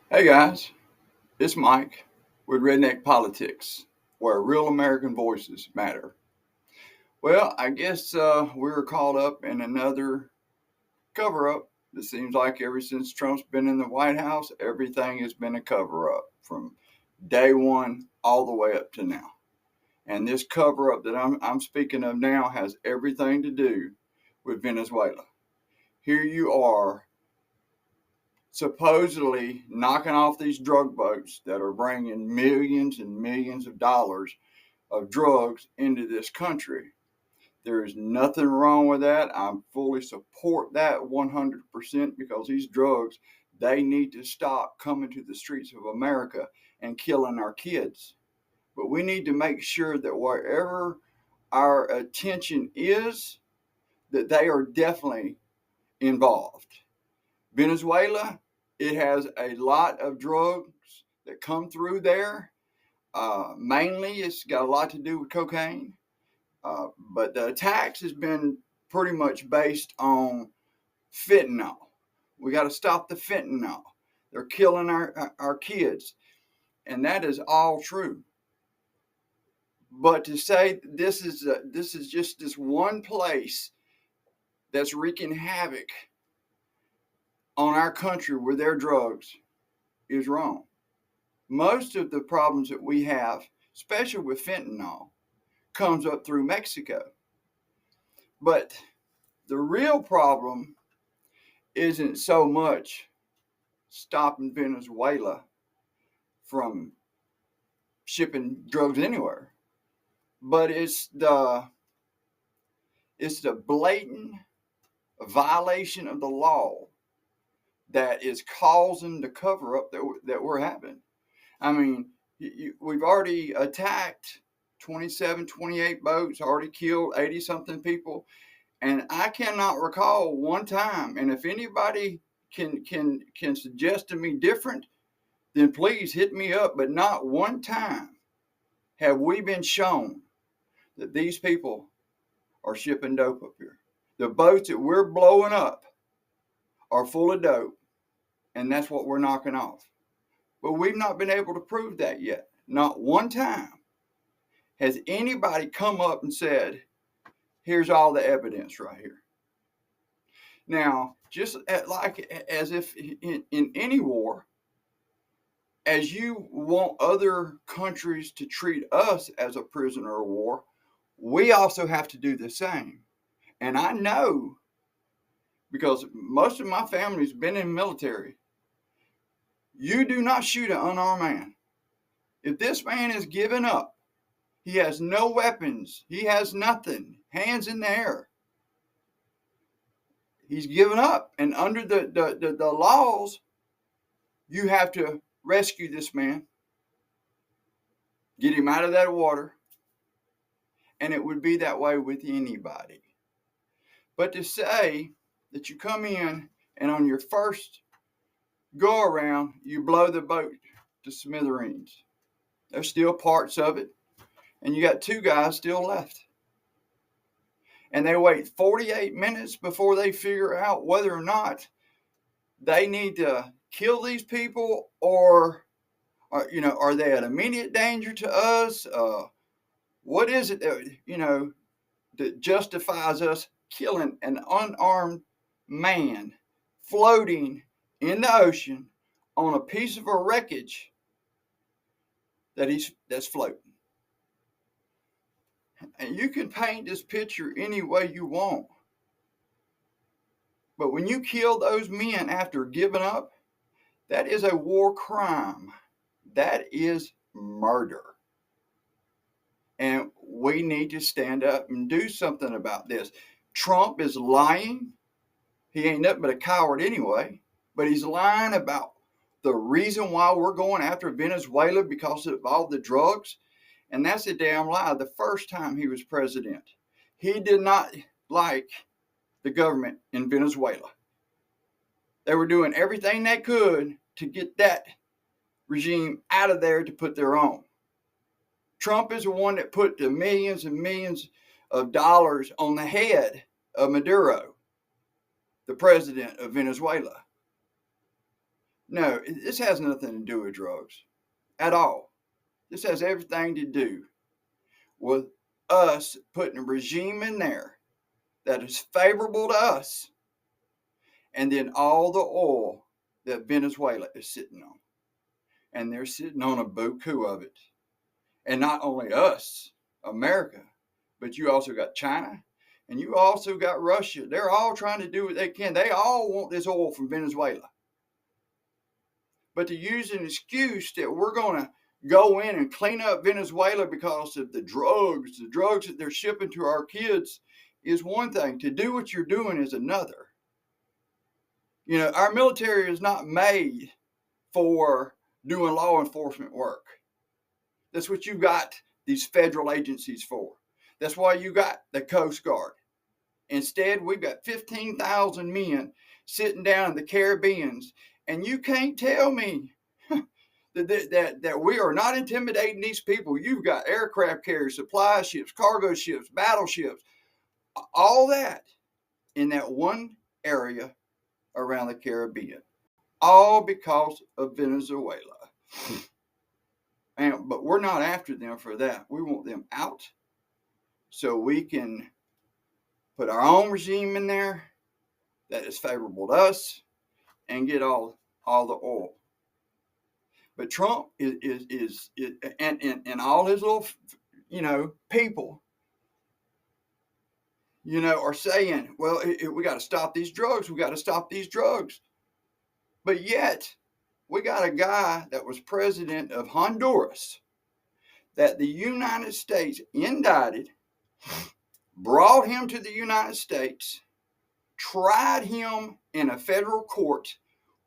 Hey guys, it's Mike with Redneck Politics, where real American voices matter. Well, I guess we were caught up in another cover up. It seems like ever since Trump's been in the White House, everything has been a cover up from day one all the way up to now. And this cover up that I'm speaking of now has everything to do with Venezuela. Here you are supposedly knocking off these drug boats that are bringing millions and millions of dollars of drugs into this country. There is nothing wrong with that. I fully support that 100% because these drugs, they need to stop coming to the streets of America and killing our kids. But we need to make sure that wherever our attention is, that they are definitely involved. Venezuela, it has a lot of drugs that come through there. Mainly, it's got a lot to do with cocaine. But the attacks has been pretty much based on fentanyl. We got to stop the fentanyl. They're killing our kids, and that is all true. But to say this is just this one place that's wreaking havoc on our country with their drugs is wrong. Most of the problems that we have, especially with fentanyl, comes up through Mexico. But the real problem isn't so much stopping Venezuela from shipping drugs anywhere, but it's the blatant violation of the law that is causing the cover up that we're having. I mean, we've already attacked 27, 28 boats, already killed 80 something people. And I cannot recall one time. And if anybody can suggest to me different, then please hit me up. But not one time have we been shown that these people are shipping dope up here. The boats that we're blowing up are full of dope, and that's what we're knocking off. But we've not been able to prove that yet. Not one time has anybody come up and said, here's all the evidence right here. Now, just like as if in any war, as you want other countries to treat us as a prisoner of war, we also have to do the same. And I know because most of my family's been in the military, you do not shoot an unarmed man. If this man is giving up, he has no weapons, he has nothing, hands in the air. He's given up. And under the laws, you have to rescue this man, get him out of that water, and it would be that way with anybody. But to say that you come in and on your first go around, you blow the boat to smithereens. There's still parts of it, and you got two guys still left. And they wait 48 minutes before they figure out whether or not they need to kill these people or are they an immediate danger to us? What is it that justifies us killing an unarmed man floating in the ocean on a piece of a wreckage that's floating? And you can paint this picture any way you want. But when you kill those men after giving up, that is a war crime. That is murder. And we need to stand up and do something about this. Trump is lying. He ain't nothing but a coward anyway. But he's lying about the reason why we're going after Venezuela because of all the drugs. And that's a damn lie. The first time he was president, he did not like the government in Venezuela. They were doing everything they could to get that regime out of there to put their own. Trump is the one that put the millions and millions of dollars on the head of Maduro, the president of Venezuela. No, this has nothing to do with drugs at all. This has everything to do with us putting a regime in there that is favorable to us, and then all the oil that Venezuela is sitting on. And they're sitting on a buku of it. And not only us, America, but you also got China, and you also got Russia. They're all trying to do what they can. They all want this oil from Venezuela. But to use an excuse that we're going to go in and clean up Venezuela because of the drugs that they're shipping to our kids is one thing. To do what you're doing is another. You know, our military is not made for doing law enforcement work. That's what you got these federal agencies for. That's why you got the Coast Guard. Instead, we've got 15,000 men sitting down in the Caribbean, and you can't tell me that we are not intimidating these people. You've got aircraft carriers, supply ships, cargo ships, battleships, all that in that one area around the Caribbean, all because of Venezuela. But we're not after them for that. We want them out so we can put our own regime in there that is favorable to us and get all the oil. But Trump is and all his little, people, are saying, well, we got to stop these drugs. We got to stop these drugs. But yet, we got a guy that was president of Honduras that the United States indicted, brought him to the United States, tried him in a federal court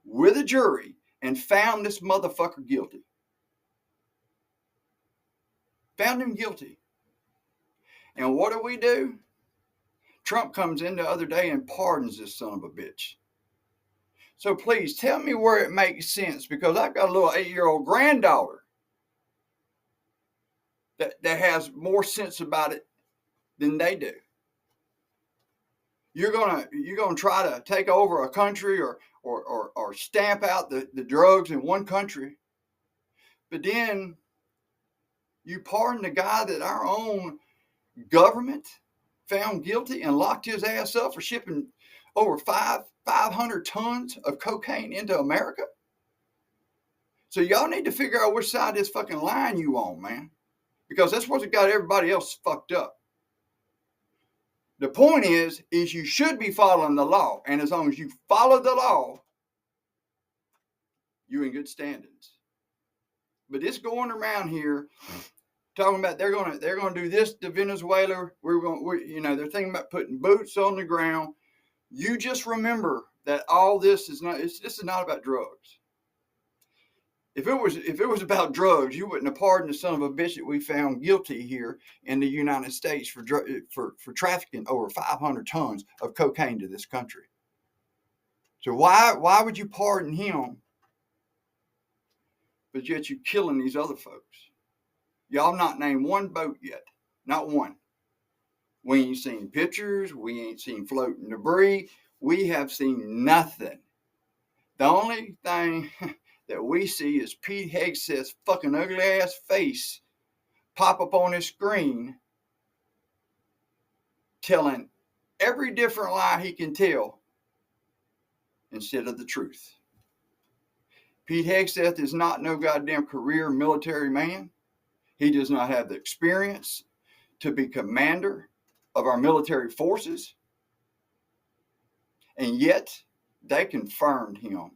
with a jury, and found this motherfucker guilty. Found him guilty. And what do? Trump comes in the other day and pardons this son of a bitch. So please tell me where it makes sense, because I've got a little 8-year-old granddaughter that has more sense about it than they do. You're gonna try to take over a country or stamp out the drugs in one country, but then you pardon the guy that our own government found guilty and locked his ass up for shipping over 500 tons of cocaine into America. So y'all need to figure out which side of this fucking line you on, man, because that's what's got everybody else fucked up. The point is you should be following the law, and as long as you follow the law, you're in good standings. But this going around here talking about they're gonna do this to Venezuela. They're thinking about putting boots on the ground. You just remember that all this is not. This is not about drugs. If it was about drugs, you wouldn't have pardoned the son of a bitch that we found guilty here in the United States for trafficking over 500 tons of cocaine to this country. So why would you pardon him, but yet you killing these other folks? Y'all not named one boat yet, not one. We ain't seen pictures. We ain't seen floating debris. We have seen nothing. The only thing that we see is Pete Hegseth's fucking ugly ass face pop up on his screen, telling every different lie he can tell instead of the truth. Pete Hegseth is not no goddamn career military man. He does not have the experience to be commander of our military forces. And yet, they confirmed him.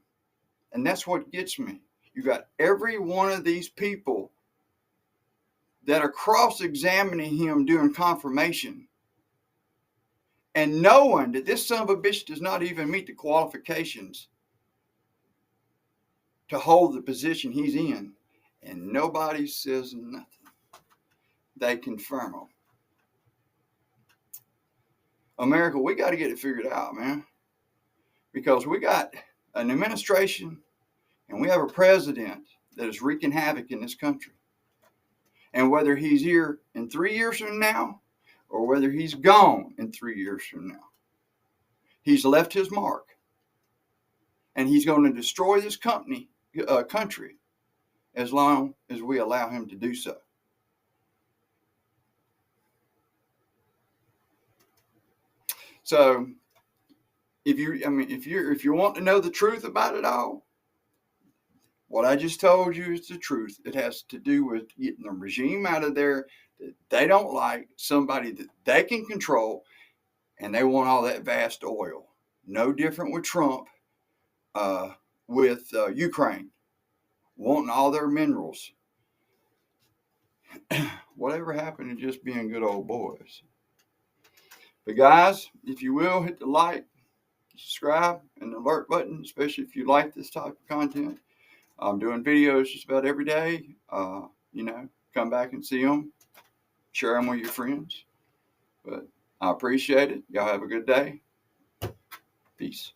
And that's what gets me. You got every one of these people that are cross-examining him during confirmation, and knowing that this son of a bitch does not even meet the qualifications to hold the position he's in, and nobody says nothing. They confirm him. America, we got to get it figured out, man, because we got an administration and we have a president that is wreaking havoc in this country. And whether he's here in 3 years from now or whether he's gone in 3 years from now, he's left his mark. and he's going to destroy this country as long as we allow him to do so. So if you want to know the truth about it all, what I just told you is the truth. It has to do with getting the regime out of there that they don't like, somebody that they can control, and they want all that vast oil. No different with Trump, with Ukraine, wanting all their minerals. Whatever happened to just being good old boys? But guys, if you will, hit the like, subscribe, and the alert button, especially if you like this type of content. I'm doing videos just about every day. Come back and see them. Share them with your friends. But I appreciate it. Y'all have a good day. Peace.